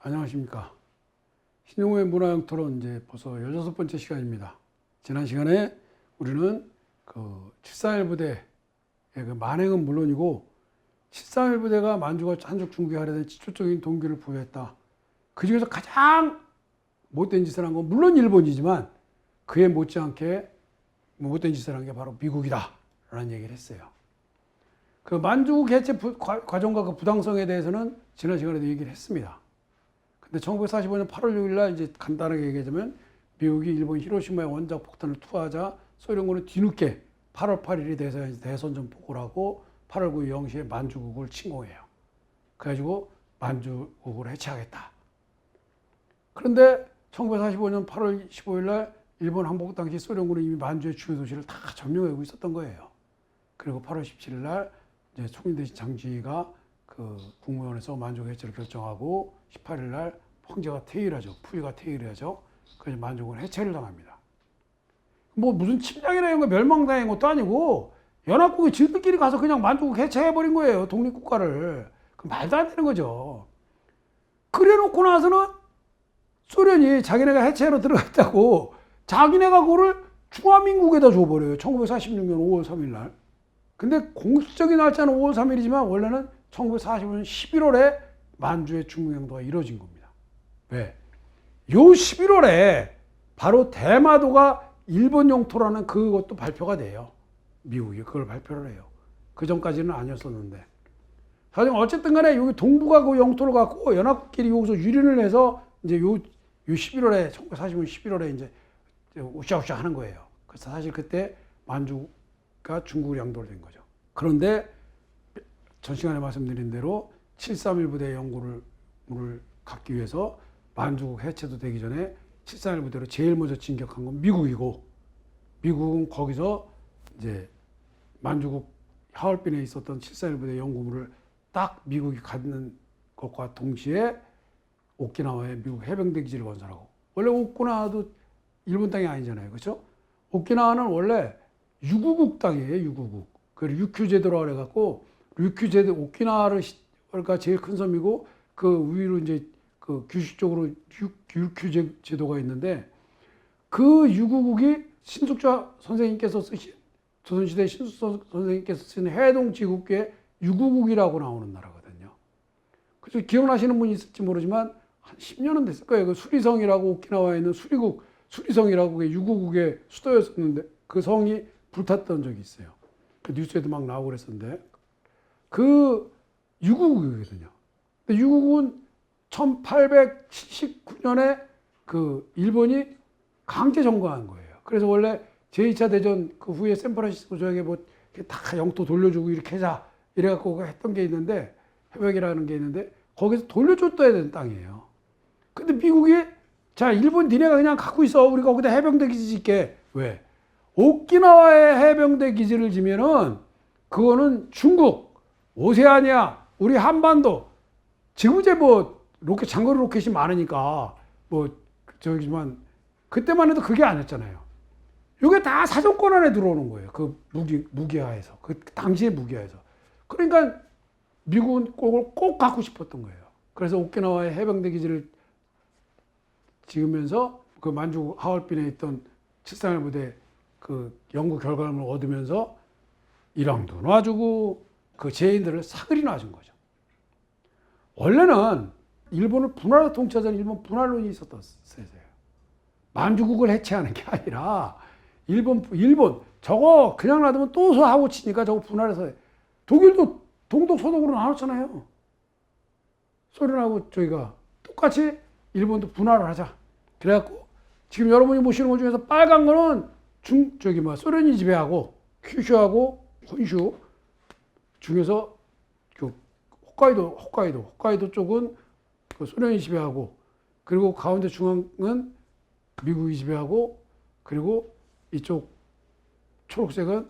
안녕하십니까. 신용호의 문화영토론 이제 벌써 16번째 시간입니다. 지난 시간에 우리는 그 731 부대의 그 만행은 물론이고 731 부대가 만주가 한족 중국에 하려는 직접적인 동기를 부여했다. 그 중에서 가장 못된 짓을 한 건 물론 일본이지만 그에 못지않게 못된 짓을 한 게 바로 미국이다 라는 얘기를 했어요. 그 만주국 해체 과정과 그 부당성에 대해서는 지난 시간에도 얘기를 했습니다. 근데 1945년 8월 6일 날 이제 간단하게 얘기하자면 미국이 일본 히로시마에 원작 폭탄을 투하하자 소련군은 뒤늦게 8월 8일이 돼서 대선전 보고를 하고 8월 9일 0시에 만주국을 침공해요. 그래가지고 만주국을 해체하겠다. 그런데 1945년 8월 15일 날 일본 항복 당시 소련군은 이미 만주의 주요 도시를 다 점령하고 있었던 거예요. 그리고 8월 17일 날 이제 총리 대신 장지가 그 국무원에서 만주국 해체를 결정하고 18일 날 황제가 퇴위하죠. 푸이가 퇴위하죠. 그래서 만주국은 해체를 당합니다. 뭐 무슨 침략이나 이런 거 멸망당한 것도 아니고 연합국이 지들끼리 가서 그냥 만주국 해체해버린 거예요. 독립국가를. 그 말도 안 되는 거죠. 그래놓고 나서는 소련이 자기네가 해체로 들어갔다고 자기네가 그거를 중화민국에다 줘버려요. 1946년 5월 3일 날. 근데 공식적인 날짜는 5월 3일이지만 원래는 1945년 11월에 만주의 중국영도가 이루어진 겁니다. 왜? 요 11월에 바로 대마도가 일본 영토라는 그것도 발표가 돼요. 미국이 그걸 발표를 해요. 그 전까지는 아니었었는데. 사실 어쨌든 간에 여기 동부가 그 영토를 갖고 연합국끼리 여기서 유린을 해서 이제 요 11월에, 1945년 11월에 이제 우샤우샤 하는 거예요. 그래서 사실 그때 만주가 중국 양도로 된 거죠. 그런데 전 시간에 말씀드린 대로 731 부대의 연구를 갖기 위해서 만주국 해체도 되기 전에 731 부대로 제일 먼저 진격한 건 미국이고, 미국은 거기서 이제 만주국 하얼빈에 있었던 731 부대 연구물을 딱 미국이 갖는 것과 동시에 오키나와에 미국 해병대 기지를 건설하고, 원래 오키나와도 일본 땅이 아니잖아요. 그렇죠? 오키나와는 원래 유구국 땅이에요. 유구국. 그 유큐 제도라고 그래갖고 유큐 제도, 오키나와가 제일 큰 섬이고 그 위로 이제 그 규슈 쪽으로 유큐 제도가 있는데, 그 유구국이 신숙자 선생님께서 쓰신, 조선시대 신숙자 선생님께서 쓴 해동지국계 유구국이라고 나오는 나라거든요. 그래서 기억나시는 분이 있을지 모르지만 한 10년은 됐을 거예요. 그 수리성이라고 오키나와에 있는 수리성이라고 그게 유구국의 수도였었는데 그 성이 불탔던 적이 있어요. 그 뉴스에도 막 나오고 그랬었는데 그 유구국이거든요. 근데 유구국은 1879년에 그 일본이 강제 점거한 거예요. 그래서 원래 제2차 대전 그 후에 샌프란시스코 조약에 뭐 다 영토 돌려주고 이렇게 하자 이래갖고 했던 게 있는데, 협약이라는 게 있는데 거기서 돌려줬어야 되는 땅이에요. 근데 미국이 자, 일본 니네가 그냥 갖고 있어. 우리가 거기다 해병대 기지 짓게. 왜? 오키나와에 해병대 기지를 지면은 그거는 중국, 오세아니아, 우리 한반도, 지금 이제 뭐 로켓, 장거리 로켓이 많으니까 뭐 저기지만 그때만 해도 그게 아니었잖아요. 이게 다 사정권 안에 들어오는 거예요. 그 무기하에서, 그 당시의 무기하에서. 그러니까 미국은 꼭 갖고 싶었던 거예요. 그래서 오키나와에 해병대 기지를 지으면서 그 만주 하얼빈에 있던 731 부대 그 연구 결과물을 얻으면서 일왕도 놔주고 그 제인들을 사그리 놔준 거죠. 원래는 일본을 분할로 통치하자는 일본 분할론이 있었어요. 만주국을 해체하는 게 아니라 일본 저거 그냥 놔두면 또 하고 치니까 저거 분할해서 해. 독일도 동독 서독으로 나눴잖아요. 소련하고 저희가 똑같이 일본도 분할을 하자. 그래갖고 지금 여러분이 보시는 것 중에서 빨간 거는 소련이 지배하고 큐슈하고 혼슈 중에서 그 홋카이도 쪽은 그 소련이 지배하고, 그리고 가운데 중앙은 미국이 지배하고, 그리고 이쪽 초록색은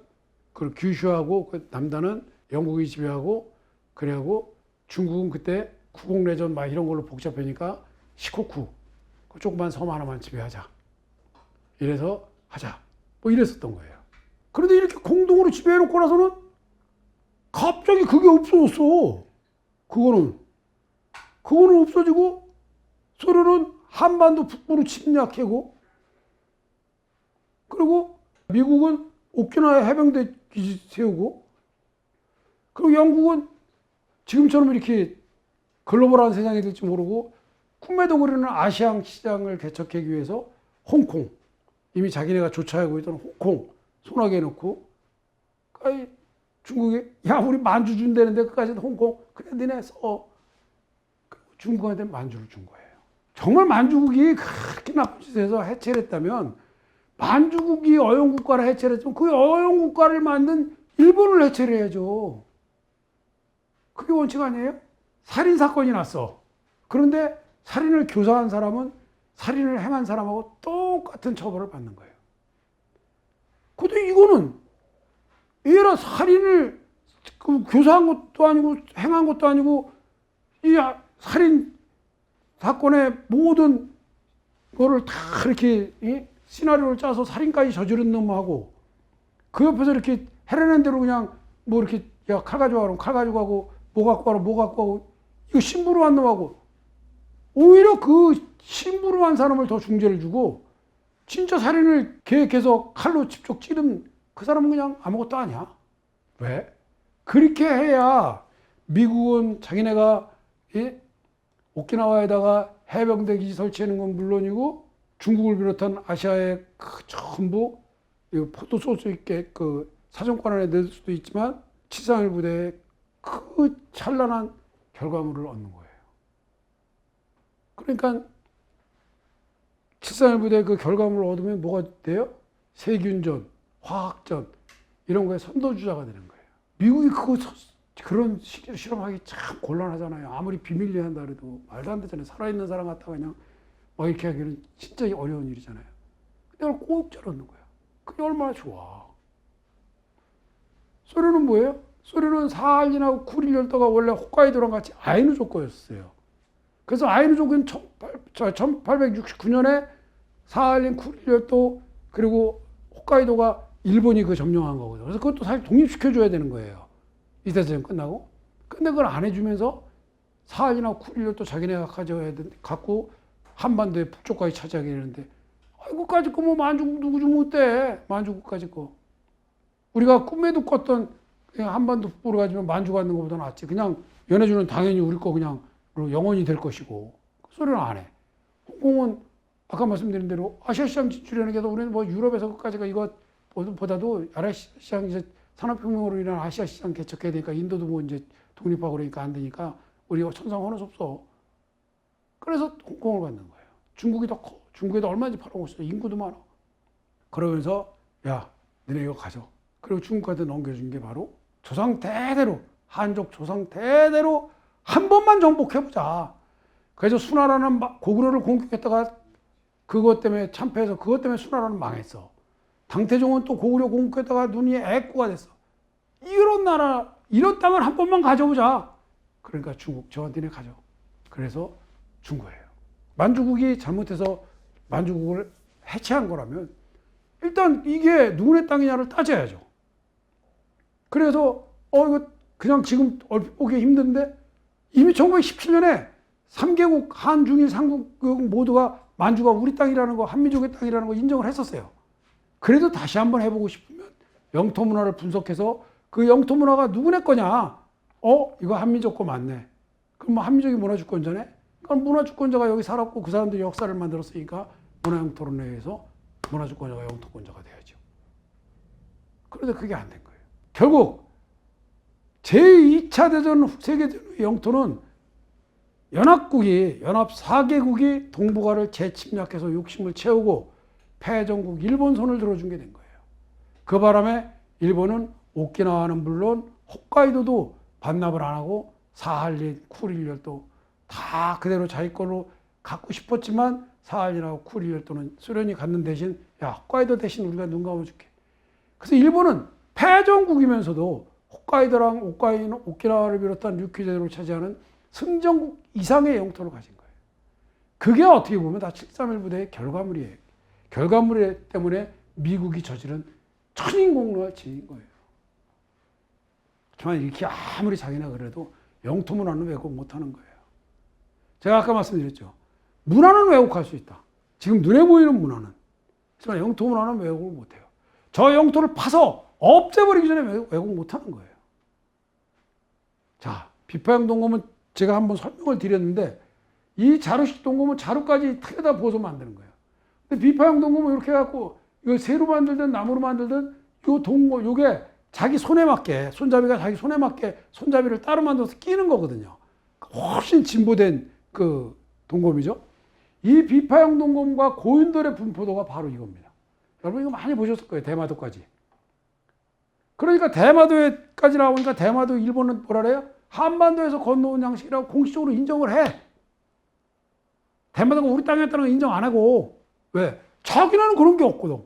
그 규슈하고 그 남단은 영국이 지배하고, 그래하고 중국은 그때 구공내전 막 이런 걸로 복잡하니까 시코쿠 그 조그만 섬 하나만 지배하자. 이래서 하자. 뭐 이랬었던 거예요. 그런데 이렇게 공동으로 지배해놓고 나서는 갑자기 그게 없어졌어. 그거는 없어지고 소련은 한반도 북부로 침략하고, 그리고 미국은 오키나와 해병대 기지 세우고, 그리고 영국은 지금처럼 이렇게 글로벌한 세상이 될지 모르고 꿈에도 그리는 아시안 시장을 개척하기 위해서 홍콩, 이미 자기네가 조차하고 있던 홍콩 손아귀에 넣고, 중국이 야 우리 만주 준다는데 그까지 홍콩 그래 니네 써. 중국한테 만주를 준 거예요. 정말 만주국이 그렇게 나쁜 짓을 해서 해체를 했다면, 만주국이 어용국가를 해체를 했지만 그 어용국가를 만든 일본을 해체를 해야죠. 그게 원칙 아니에요? 살인사건이 났어. 그런데 살인을 교사한 사람은 살인을 행한 사람하고 똑같은 처벌을 받는 거예요. 근데 이거는 얘라 살인을 교사한 것도 아니고 행한 것도 아니고 이 살인 사건의 모든 거를 다 이렇게 시나리오를 짜서 살인까지 저지른 놈하고 그 옆에서 이렇게 해라는 대로 그냥 뭐 이렇게 야 칼 가져와 그러면 칼 가지고 가고 뭐 갖고 가라 뭐 갖고 가고 이거 심부름한 놈하고 오히려 그 심부름한 사람을 더 중죄를 주고 진짜 살인을 계획해서 칼로 직접 찌른 그 사람은 그냥 아무것도 아니야. 왜? 그렇게 해야 미국은 자기네가 오키나와에다가 해병대 기지 설치하는 건 물론이고 중국을 비롯한 아시아의 그 전부 포도 쏠 수 있게 그 사정권 안에 낼 수도 있지만 731 부대에 그 찬란한 결과물을 얻는 거예요. 그러니까 731 부대 그 결과물을 얻으면 뭐가 돼요? 세균전, 화학전 이런 거에 선도주자가 되는 거예요. 미국이 그런 실험하기 참 곤란하잖아요. 아무리 비밀리에 한다 그래도 말도 안 되잖아요. 살아있는 사람 갖다가 그냥 막 이렇게 하기는 진짜 어려운 일이잖아요. 근데 그걸 꼭 저러는 거야. 그게 얼마나 좋아. 소련은 뭐예요? 소련은 사할린하고 쿠릴 열도가 원래 홋카이도랑 같이 아이누 조건이었어요. 그래서 아이누 조건 1869년에 사할린 쿠릴 열도 그리고 홋카이도가 일본이 그 점령한 거거든요. 그래서 그것도 사실 독립시켜줘야 되는 거예요. 이대전쟁 끝나고. 근데 그걸 안 해주면서 사할린하고 쿠릴 열도 자기네가 가져야 돼. 갖고 한반도의 북쪽까지 차지하게 되는데 그까짓 거 뭐 만주국 누구 주면 어때? 만주국까짓 거. 우리가 꿈에도 꿨던 그냥 한반도 북부로 가지면 만주 갖는 것보다 낫지. 그냥 연해주는 당연히 우리 거 그냥 영원히 될 것이고. 소리는 안 해. 홍콩은 아까 말씀드린 대로 아시아 시장 진출하는 게 우리는 뭐 유럽에서 끝까지가 이것보다도 아시아 시장 이제 산업혁명으로 인한 아시아 시장 개척해야 되니까 인도도 뭐 이제 독립하고 그러니까 안 되니까 우리가 천상헌을 없어. 그래서 홍콩을 갖는 거예요. 중국이 더 커. 중국에도 얼마든지 팔아오고 있어. 인구도 많아. 그러면서 야, 너네 이거 가져. 그리고 중국한테 넘겨준 게 바로 조상 대대로 한족 조상 대대로 한 번만 정복해보자. 그래서 수나라는 고구려를 공격했다가 그것 때문에 참패해서 그것 때문에 수나라는 망했어. 당태종은 또 고구려 공격했다가 눈이 애꾸가 됐어. 이런 나라, 이런 땅을 한 번만 가져보자. 그러니까 중국 저한테는 가져. 그래서 준 거예요. 만주국이 잘못해서 만주국을 해체한 거라면 일단 이게 누구네 땅이냐를 따져야죠. 그래서 이거 그냥 지금 얼핏 보기 힘든데 이미 1917년에 3개국 한중일 3국국 모두가 만주가 우리 땅이라는 거 한민족의 땅이라는 거 인정을 했었어요. 그래도 다시 한번 해보고 싶으면 영토 문화를 분석해서 그 영토 문화가 누구네 거냐? 이거 한민족 거 맞네. 그럼 뭐 한민족이 문화주권자네? 그럼 문화주권자가 여기 살았고 그 사람들이 역사를 만들었으니까 문화영토론에 의해서 문화주권자가 영토권자가 돼야죠. 그런데 그게 안 된 거예요. 결국 제2차 대전 세계대전의 영토는 연합 4개국이 동북아를 재침략해서 욕심을 채우고 패전국 일본 손을 들어준 게 된 거예요. 그 바람에 일본은 오키나와는 물론 홋카이도도 반납을 안 하고 사할린, 쿠릴 열도 다 그대로 자기 걸로 갖고 싶었지만 사할린하고 쿠릴 열도는 소련이 갖는 대신 야 홋카이도 대신 우리가 눈 감아줄게. 그래서 일본은 패전국이면서도 홋카이도랑 오키나와를 비롯한 류큐제도를 차지하는 승전국 이상의 영토를 가진 거예요. 그게 어떻게 보면 다 731 부대의 결과물이에요. 결과물 때문에 미국이 저지른 천인공노와 진인 거예요. 하지만 이렇게 아무리 자기나 그래도 영토문화는 왜곡 못하는 거예요. 제가 아까 말씀드렸죠. 문화는 왜곡할 수 있다. 지금 눈에 보이는 문화는. 하지만 영토 문화는 왜곡을 못해요. 저 영토를 파서 없애버리기 전에 왜곡 못하는 거예요. 자, 비파형 동검은 제가 한번 설명을 드렸는데 이 자루식 동검은 자루까지 틀에다 부어서 만드는 거예요. 근데 비파형 동검은 이렇게 해갖고 이거 새로 만들든 나무로 만들든 요 동검, 요게 자기 손에 맞게, 손잡이가 자기 손에 맞게 손잡이를 따로 만들어서 끼는 거거든요. 훨씬 진보된 그 동검이죠. 이 비파형 동검과 고인돌의 분포도가 바로 이겁니다. 여러분 이거 많이 보셨을 거예요. 대마도까지. 그러니까 대마도에까지 나오니까 대마도 일본은 뭐라 그래요? 한반도에서 건너온 양식이라고 공식적으로 인정을 해. 대마도가 우리 땅이었다는 걸 인정 안 하고. 왜? 자기네는 그런 게 없거든.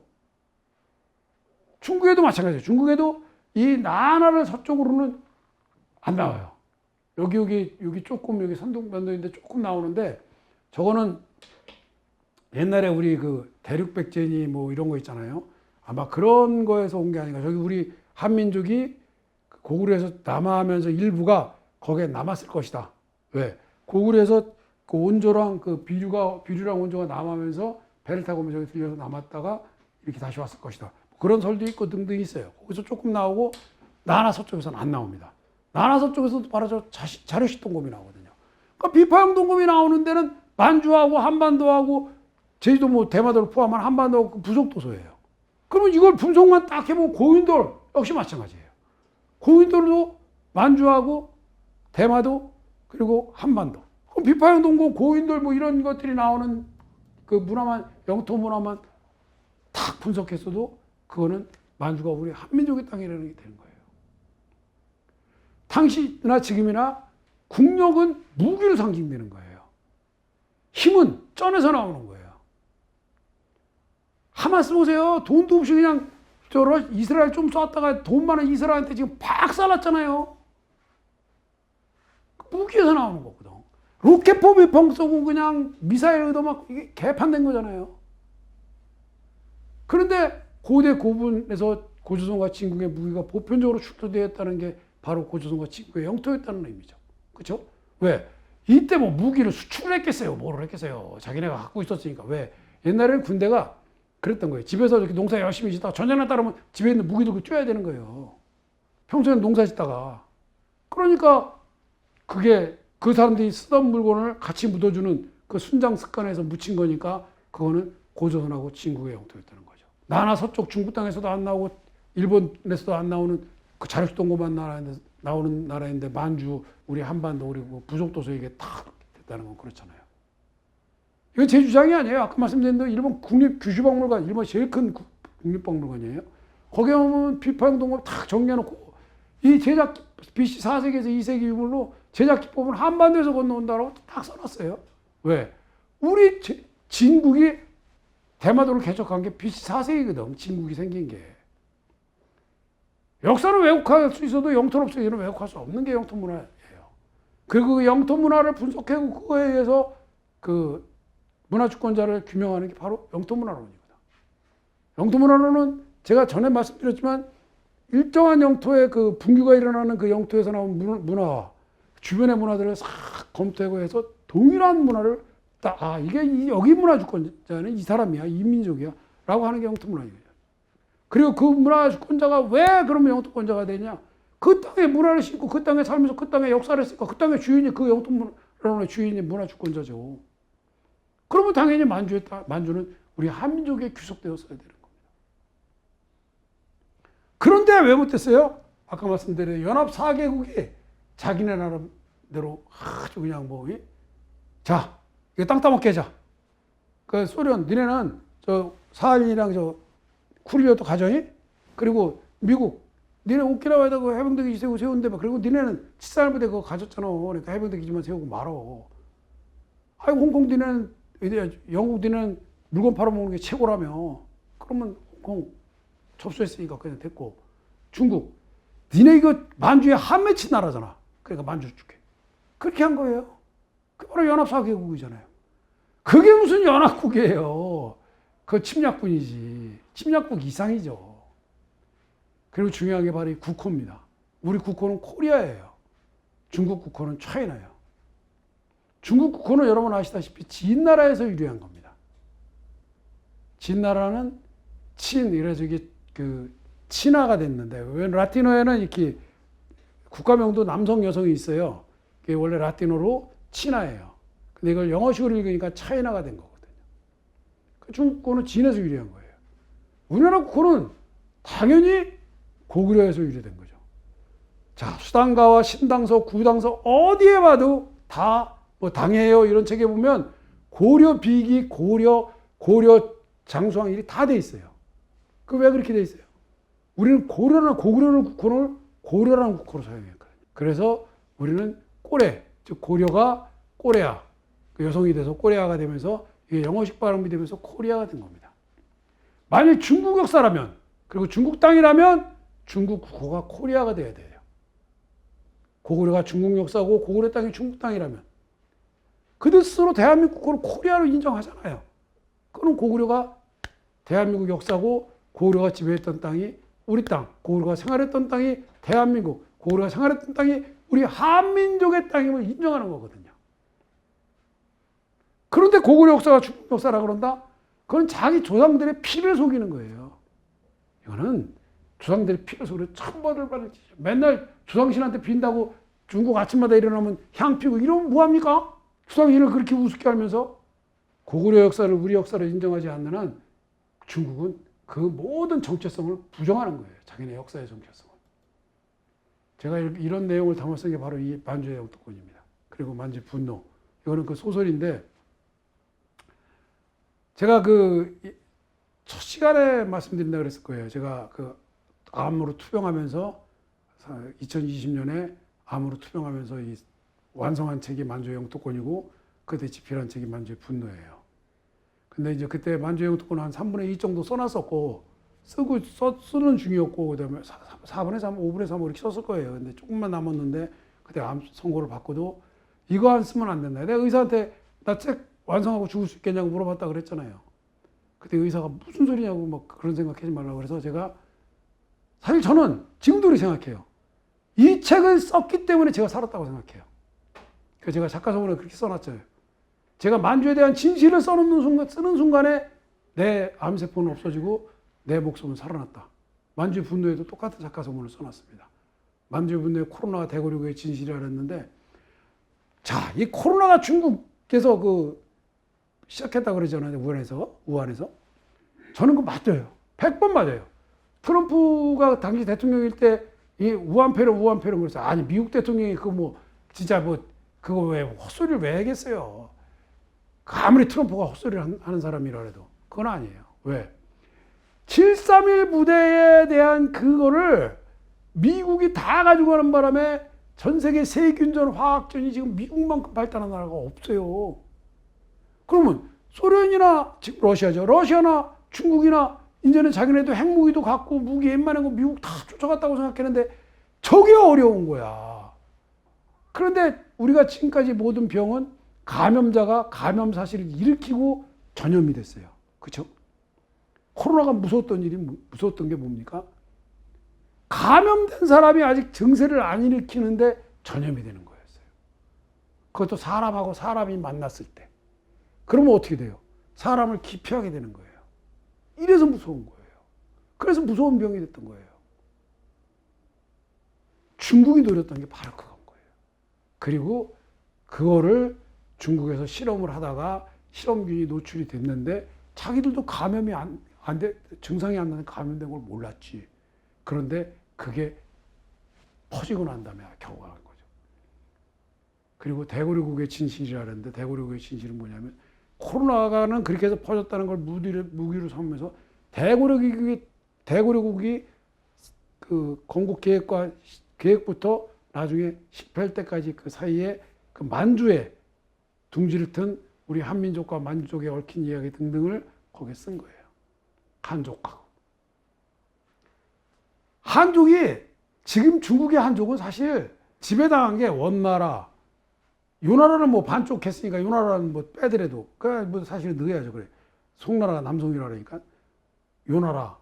중국에도 마찬가지예요. 중국에도 이 나나를 서쪽으로는 안 나와요. 여기 조금, 여기 산둥반도인데 조금 나오는데, 저거는 옛날에 우리 그 대륙백제니 뭐 이런 거 있잖아요. 아마 그런 거에서 온 게 아닌가. 저기 우리 한민족이 고구려에서 남하하면서 일부가 거기에 남았을 것이다. 왜? 고구려에서 그 온조랑 그 비류랑 온조가 남하면서 배를 타고 저기 들려서 남았다가 이렇게 다시 왔을 것이다. 그런 설도 있고 등등 있어요. 거기서 조금 나오고 나나 서쪽에서는 안 나옵니다. 나나 서쪽에서도 바로 저 자료식 동검이 나오거든요. 그러니까 비파형 동검이 나오는 데는 만주하고 한반도하고 제주도 뭐 대마도를 포함한 한반도하고 부속도소예요. 그러면 이걸 분석만 딱 해보면 고인돌 역시 마찬가지예요. 고인돌도 만주하고 대마도 그리고 한반도. 그럼 비파형 동검, 고인돌 뭐 이런 것들이 나오는 그 문화만, 영토 문화만 탁 분석했어도 그거는 만주가 우리 한민족의 땅이라는 게 되는 거예요. 당시나 지금이나 국력은 무기로 상징되는 거예요. 힘은 쩐에서 나오는 거예요. 하마스 보세요. 돈도 없이 그냥 이스라엘 좀 쐈다가 돈 많은 이스라엘한테 지금 박살났잖아요. 무기에서 나오는 거거든. 로켓폼이 펑 쏘고 그냥 미사일 얻어맞고 이게 개판된 거잖아요. 그런데 고대 고분에서 고조선과 진국의 무기가 보편적으로 출토되었다는 게 바로 고조선과 진국의 영토였다는 의미죠. 그렇죠? 왜? 이때 뭐 무기를 수출을 했겠어요? 뭐를 했겠어요? 자기네가 갖고 있었으니까. 왜? 옛날에는 군대가 그랬던 거예요. 집에서 이렇게 농사 열심히 짓다가 전쟁날 따르면 집에 있는 무기 들고 뛰어야 되는 거예요. 평소에는 농사 짓다가. 그러니까 그게 그 사람들이 쓰던 물건을 같이 묻어주는 그 순장 습관에서 묻힌 거니까 그거는 고조선하고 진국의 영토였다는 거죠. 나나 서쪽 중국 땅에서도 안 나오고 일본에서도 안 나오는 그 자료식 동검만 나오는 나라인데 만주, 우리 한반도, 그리고 부속도서 이게 다 됐다는 건 그렇잖아요. 이건 제 주장이 아니에요. 아까 말씀드린 대로 일본 국립규슈박물관, 일본 제일 큰 국립박물관이에요. 거기에 보면 비파형 동검 탁 정리해놓고 이 제작 BC 4세기에서 2세기 유물로 제작 기법은 한반도에서 건너온다라고 딱 써놨어요. 왜? 우리 진국이 대마도를 개척한 게 BC 4세기거든. 진국이 생긴 게. 역사는 왜곡할 수 있어도 영토를 없애기는 왜곡할 수 없는 게 영토 문화예요. 그리고 그 영토 문화를 분석하고 그거에 의해서 그 문화주권자를 규명하는 게 바로 영토 문화론이거든. 영토 문화론은 제가 전에 말씀드렸지만 일정한 영토의 그 분규가 일어나는 그 영토에서 나온 문화와 주변의 문화들을 싹 검토하고 해서 동일한 문화를 이게 여기 문화주권자는 이 사람이야, 이 민족이야 라고 하는 게 영토 문화이거든요. 그리고 그 문화주권자가 왜 그러면 영토권자가 되냐? 그 땅에 문화를 심고 그 땅에 살면서 그 땅에 역사를 했으니까 그 땅의 주인이 그 영토 문화론의 주인이 문화주권자죠. 그러면 당연히 만주는 우리 한민족에 귀속되었어야 되는 겁니다. 그런데 왜 못했어요? 아까 말씀드린 연합 4개국이 자기네 나름대로 아주 그냥 자, 이거 땅 따먹게 하자. 그 소련, 니네는 저 사할린이랑 저 쿠릴리아도 가져니? 그리고 미국, 니네 오키나와에다 그 해병대 기지 세운데 그리고 니네는 치사할부대 그거 가졌잖아. 그러니까 해병대 기지만 세우고 말어. 아이고, 홍콩 니네는, 영국 니네는 물건 팔아먹는 게 최고라며. 그러면 홍콩 접수했으니까 그냥 됐고. 중국, 니네 이거 만주에 한 맺힌 나라잖아. 그러니까 만주 줄게. 그렇게 한 거예요. 그게 바로 연합 4개국이잖아요. 그게 무슨 연합국이에요. 그 침략군이지. 침략국 이상이죠. 그리고 중요한 게 바로 이 국호입니다. 우리 국호는 코리아예요. 중국 국호는 차이나예요. 중국 국호는 여러분 아시다시피 진나라에서 유래한 겁니다. 진나라는 그래서 이게 친화가 됐는데, 왜 라틴어에는 이렇게 국가명도 남성, 여성이 있어요. 그게 원래 라틴어로 친화예요. 근데 이걸 영어식으로 읽으니까 차이나가 된 거거든요. 중국 국호는 진에서 유래한 거예요. 우리나라 국호는 당연히 고구려에서 유래된 거죠. 자, 수당가와 신당서, 구당서 어디에 봐도 다 뭐 당해요 이런 책에 보면 고려 비기, 고려 장수왕일이 다 돼 있어요. 그 왜 그렇게 돼 있어요? 우리는 고구려라는 국호를 고려라는 국호로 사용했거든요. 그래서 우리는 꼬레, 즉 고려가 꼬레아, 그 여성이 돼서 꼬레아가 되면서 이게 영어식 발음이 되면서 코리아가 된 겁니다. 만일 중국 역사라면, 그리고 중국 땅이라면 중국 국호가 코리아가 돼야 돼요. 고구려가 중국 역사고 고구려 땅이 중국 땅이라면 그들 스스로 대한민국 국호를 코리아로 인정하잖아요. 그럼 고구려가 대한민국 역사고 고구려가 지배했던 땅이 우리 땅, 고구려가 생활했던 땅이 대한민국, 고구려가 생활했던 땅이 우리 한민족의 땅임을 인정하는 거거든요. 그런데 고구려 역사가 중국 역사라 그런다? 그건 자기 조상들의 피를 속이는 거예요. 이거는 조상들의 피를 속이는 천벌을 받을 짓이죠. 맨날 조상신한테 빈다고 중국 아침마다 일어나면 향 피고 이러면 뭐합니까? 조상신을 그렇게 우습게 알면서 고구려 역사를 우리 역사로 인정하지 않는 한 중국은 그 모든 정체성을 부정하는 거예요. 자기네 역사의 정체성을. 제가 이런 내용을 담았던 게 바로 이 만주의 영토권입니다. 그리고 만주의 분노. 이거는 그 소설인데 제가 첫 시간에 말씀드린다 그랬을 거예요. 제가 암으로 투병하면서 2020년에 암으로 투병하면서 이 완성한 책이 만주의 영토권이고 그때 집필한 책이 만주의 분노예요. 근데 이제 그때 만주의 영토권 한 3분의 2 정도 써놨었고 쓰는 중이었고 그다음에 4분의 3, 5분의 3 이렇게 썼을 거예요. 근데 조금만 남았는데 그때 암 선고를 받고도 이거 안 쓰면 안 된다. 내가 의사한테 나 책 완성하고 죽을 수 있겠냐고 물어봤다 그랬잖아요. 그때 의사가 무슨 소리냐고 막 그런 생각하지 말라고 그래서 제가 사실 저는 지금도 그렇게 생각해요. 이 책을 썼기 때문에 제가 살았다고 생각해요. 그래서 제가 작가소원에 그렇게 써놨죠. 제가 만주에 대한 진실을 쓰는 순간에 내 암세포는 없어지고 내 목숨은 살아났다. 만주의 분노에도 똑같은 작가소원을 써놨습니다. 만주의 분노에 코로나가 대고리고의 진실이라 그랬는데 자, 이 코로나가 중국에서 시작했다고 그러잖아요. 우한에서. 저는 그거 맞아요. 100번 맞아요. 트럼프가 당시 대통령일 때 이 우한폐렴 그랬어요. 아니 미국 대통령이 그거 왜 헛소리를 왜 하겠어요. 아무리 트럼프가 헛소리를 하는 사람이라 해도 그건 아니에요. 왜? 731 부대에 대한 그거를 미국이 다 가지고 가는 바람에 전 세계 세균전, 화학전이 지금 미국만큼 발달한 나라가 없어요. 그러면 소련이나 지금 러시아죠. 러시아나 중국이나 이제는 자기네도 핵무기도 갖고 무기 웬만한 거 미국 다 쫓아갔다고 생각했는데 저게 어려운 거야. 그런데 우리가 지금까지 모든 병은 감염자가 감염 사실을 일으키고 전염이 됐어요. 그렇죠? 코로나가 무서웠던 게 뭡니까? 감염된 사람이 아직 증세를 안 일으키는데 전염이 되는 거였어요. 그것도 사람하고 사람이 만났을 때. 그러면 어떻게 돼요? 사람을 기피하게 되는 거예요. 이래서 무서운 거예요. 그래서 무서운 병이 됐던 거예요. 중국이 노렸던 게 바로 그건 거예요. 그리고 그거를 중국에서 실험을 하다가 실험균이 노출이 됐는데 자기들도 감염이 증상이 안 나는 감염된 걸 몰랐지. 그런데 그게 퍼지고 난 다음에 겨우 간 거죠. 그리고 대고려국의 진실이라는데 대고려국의 진실은 뭐냐면 코로나가는 그렇게 해서 퍼졌다는 걸 무기로 삼으면서 대고려국이 그 건국 계획부터 나중에 실패할 때까지 그 사이에 그 만주에 둥지를 튼 우리 한민족과 만주족에 얽힌 이야기 등등을 거기에 쓴 거예요. 한족하고. 한족이 지금 중국의 한족은 사실 지배당한 게 원나라, 요나라는 뭐 반쪽 했으니까 요나라는 뭐 빼더라도 뭐 사실 넣어야죠. 그래. 송나라가 남송이라 그러니까 요나라,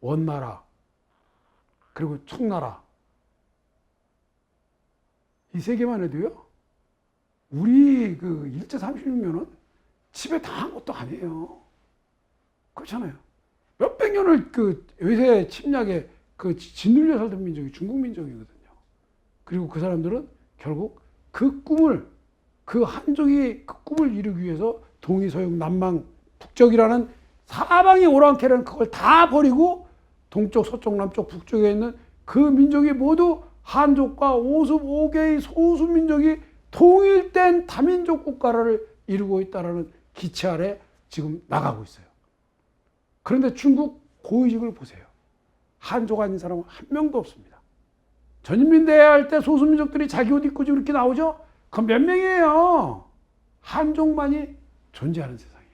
원나라, 그리고 청나라 이 세 개만 해도요 우리 그 일제 36년은 집에 당한 것도 아니에요. 그렇잖아요. 몇백 년을 그 외세 침략에 그 짓눌려 살던 민족이 중국 민족이거든요. 그리고 그 사람들은 결국 그 꿈을, 그 한족이 그 꿈을 이루기 위해서 동이, 서양, 남방, 북적이라는 사방이 오랑캐라는 그걸 다 버리고 동쪽, 서쪽, 남쪽, 북쪽에 있는 그 민족이 모두 한족과 55개의 소수 민족이 통일된 다민족 국가를 이루고 있다는 기체 아래 지금 나가고 있어요. 그런데 중국 고위직을 보세요. 한족 아닌 사람은 한 명도 없습니다. 전인민대회 할 때 소수민족들이 자기 옷 입고 이렇게 나오죠? 그건 몇 명이에요? 한족만이 존재하는 세상이에요.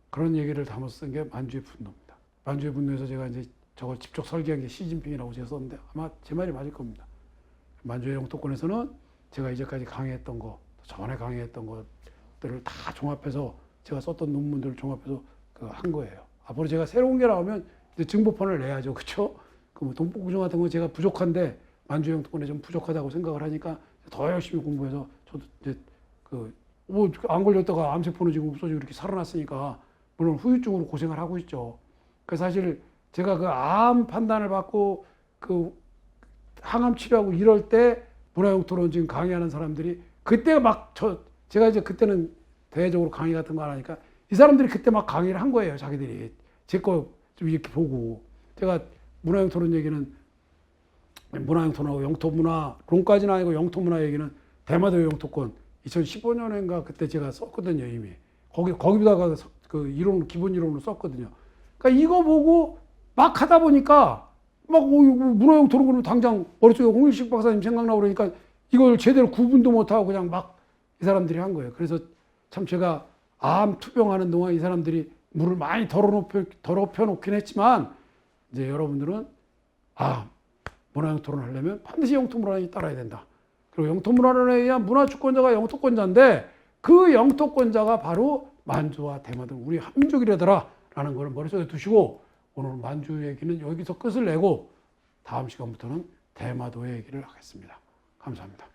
그런 얘기를 담아서 쓴 게 만주의 분노입니다. 만주의 분노에서 제가 이제 저걸 직접 설계한 게 시진핑이라고 제가 썼는데 아마 제 말이 맞을 겁니다. 만주의 영토권에서는 제가 이제까지 강의했던 거, 전에 강의했던 것들을 다 종합해서 제가 썼던 논문들을 종합해서 한 거예요. 앞으로 제가 새로운 게 나오면 이제 증보편을 내야죠. 그렇죠? 그 뭐 동북구정 같은 거 제가 부족한데 만주의 영토권에 좀 부족하다고 생각을 하니까 더 열심히 공부해서 저도 이제 뭐 안 걸렸다가 암세포는 지금 없어지고 이렇게 살아났으니까 물론 후유증으로 고생을 하고 있죠. 그 사실 제가 그 암 판단을 받고 그 항암 치료하고 이럴 때 문화영토론 지금 강의하는 사람들이 그때 막 제가 이제 그때는 대외적으로 강의 같은 거 안 하니까 이 사람들이 그때 막 강의를 한 거예요. 자기들이 제 거 좀 이렇게 보고 제가 문화영토론 얘기는 문화영토론하고 영토문화 론까지는 아니고 영토문화 얘기는 대마도의 영토권 2015년인가 그때 제가 썼거든요. 이미 거기다가 그 이론 기본 이론으로 썼거든요. 그러니까 이거 보고 막 하다 보니까 막 문화영토론 그러면 당장 머릿속에 홍일식 박사님 생각나고 그러니까 이걸 제대로 구분도 못하고 그냥 막 이 사람들이 한 거예요. 그래서 참 제가 암 투병하는 동안 이 사람들이 물을 많이 더럽혀 놓긴 했지만 이제 여러분들은 문화영토론 하려면 반드시 영토문화론이 따라야 된다. 그리고 영토문화론에 의한 문화주권자가 영토권자인데 그 영토권자가 바로 만주와 대마도 우리 한민족이라더라 라는 걸 머릿속에 두시고 오늘 만주 얘기는 여기서 끝을 내고 다음 시간부터는 대마도의 얘기를 하겠습니다. 감사합니다.